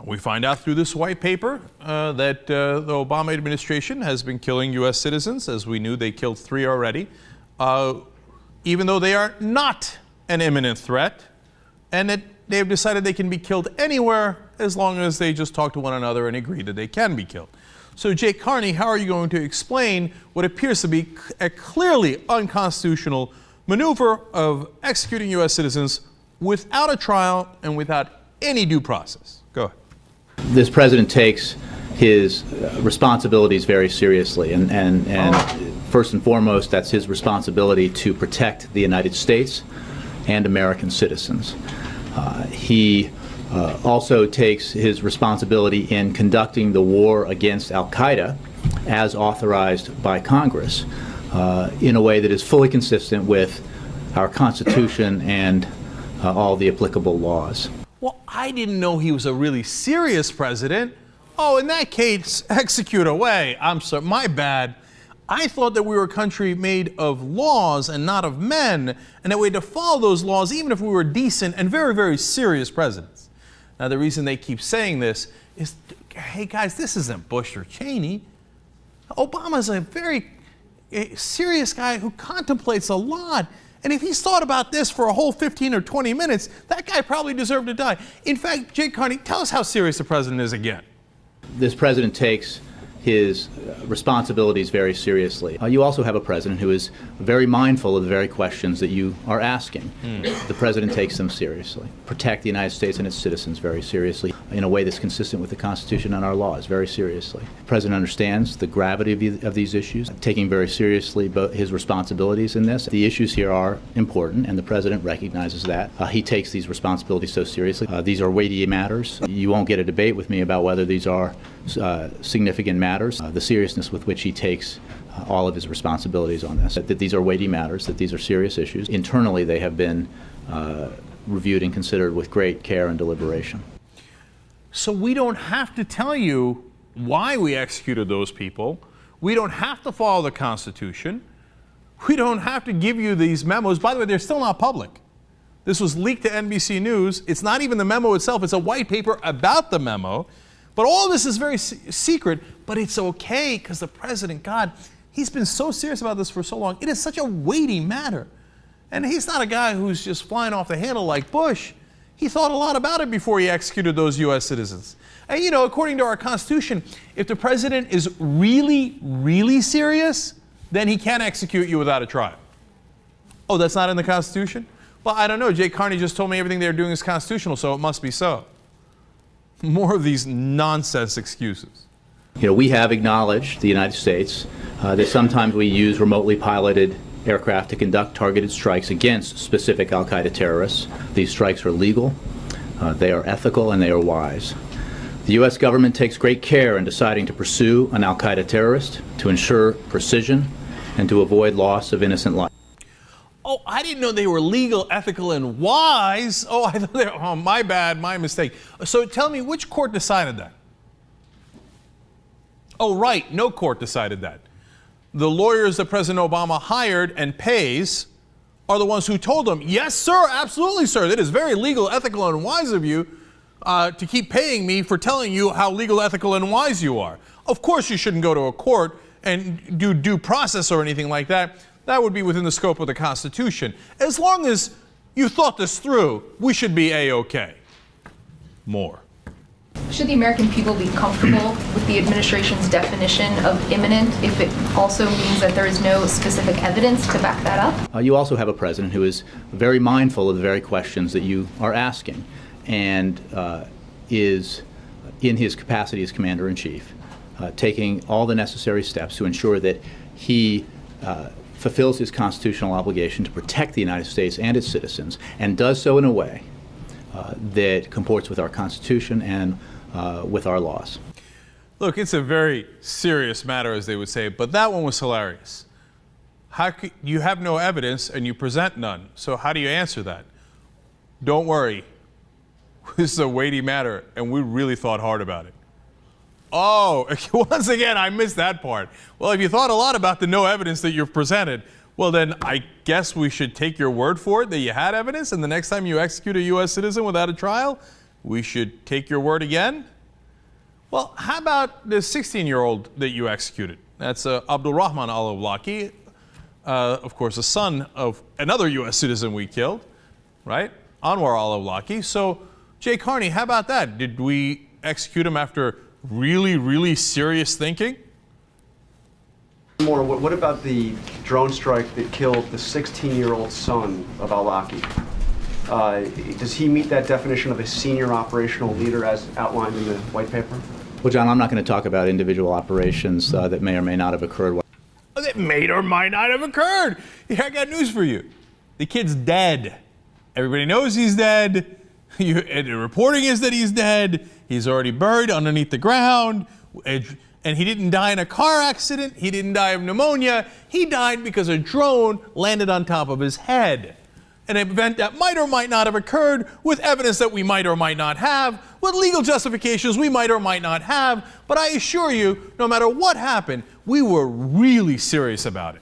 We find out through this white paper that the Obama administration has been killing U.S. citizens. As we knew, they killed 3 already, even though they are not an imminent threat, and that they have decided they can be killed anywhere as long as they just talk to one another and agree that they can be killed. So, Jake Carney, how are you going to explain what appears to be a clearly unconstitutional maneuver of executing U.S. citizens without a trial and without any due process? Go ahead. This president takes his responsibilities very seriously, and first and foremost, that's his responsibility to protect the United States and American citizens. He also takes his responsibility in conducting the war against al-Qaeda as authorized by Congress in a way that is fully consistent with our Constitution and all the applicable laws. Well, I didn't know he was a really serious president. Oh, in that case, execute away. I'm sorry, my bad. I thought that we were a country made of laws and not of men, and that we had to follow those laws even if we were decent and very, very serious presidents. Now, the reason they keep saying this is, hey guys, this isn't Bush or Cheney. Obama's a very serious guy who contemplates a lot. And if he's thought about this for a whole 15 or 20 minutes, that guy probably deserved to die. In fact, Jake Carney, tell us how serious the president is again. This president takes his responsibilities very seriously. You also have a president who is very mindful of the very questions that you are asking. The president takes them seriously. Protect the United States and its citizens very seriously in a way that's consistent with the Constitution and our laws very seriously. The president understands the gravity of these issues, taking very seriously his responsibilities in this. The issues here are important, and the president recognizes that. He takes these responsibilities so seriously. These are weighty matters. You won't get a debate with me about whether these are significant matters. The seriousness with which he takes all of his responsibilities on this, that these are weighty matters, that these are serious issues. Internally, they have been reviewed and considered with great care and deliberation. So we don't have to tell you why we executed those people. We don't have to follow the Constitution. We don't have to give you these memos. By the way, they're still not public. This was leaked to NBC News. It's not even the memo itself. It's a white paper about the memo. But all this is very secret, but it's okay because the president, God, he's been so serious about this for so long. It is such a weighty matter. And he's not a guy who's just flying off the handle like Bush. He thought a lot about it before he executed those U.S. citizens. And, you know, according to our Constitution, if the president is really, really serious, then he can't execute you without a trial. Oh, that's not in the Constitution? Well, I don't know. Jake Carney just told me everything they're doing is constitutional, so it must be so. More of these nonsense excuses. You know, we have acknowledged, the United States, that sometimes we use remotely piloted aircraft to conduct targeted strikes against specific al-Qaeda terrorists. These strikes are legal, they are ethical, and they are wise. The U.S. government takes great care in deciding to pursue an al-Qaeda terrorist to ensure precision and to avoid loss of innocent life. Oh, I didn't know they were legal, ethical, and wise. Oh, I thought they were, oh, my bad, my mistake. So tell me, which court decided that? Oh, right, no court decided that. The lawyers that President Obama hired and pays are the ones who told him, yes, sir, absolutely, sir. It is very legal, ethical, and wise of you to keep paying me for telling you how legal, ethical, and wise you are. Of course, you shouldn't go to a court and do due process or anything like that. That would be within the scope of the Constitution. As long as you thought this through, we should be A-OK. More. Should the American people be comfortable with the administration's definition of imminent if it also means that there is no specific evidence to back that up? You also have a president who is very mindful of the very questions that you are asking and is, in his capacity as Commander-in-Chief, taking all the necessary steps to ensure that he fulfills his constitutional obligation to protect the United States and its citizens, and does so in a way that comports with our Constitution and with our laws. Look, it's a very serious matter, as they would say, but that one was hilarious. How could, you have no evidence and you present none, so how do you answer that? Don't worry, this is a weighty matter, and we really thought hard about it. Oh, once again, I missed that part. Well, if you thought a lot about the no evidence that you've presented, well, then I guess we should take your word for it that you had evidence, and the next time you execute a U.S. citizen without a trial, we should take your word again? Well, how about the 16-year-old that you executed? That's Abdul Rahman al-Awlaki, of course, the son of another U.S. citizen we killed, right? Anwar al-Awlaki. So, Jay Carney, how about that? Did we execute him after really, really serious thinking? More, what about the drone strike that killed the 16-year-old son of al-Awlaki? Does he meet that definition of a senior operational leader as outlined in the white paper? Well, John, I'm not going to talk about individual operations that may or may not have occurred. That may or might not have occurred. Here, I got news for you. The kid's dead. Everybody knows he's dead. The reporting is that he's dead. He's already buried underneath the ground. And he didn't die in a car accident. He didn't die of pneumonia. He died because a drone landed on top of his head. An event that might or might not have occurred, with evidence that we might or might not have, with legal justifications we might or might not have. But I assure you, no matter what happened, we were really serious about it.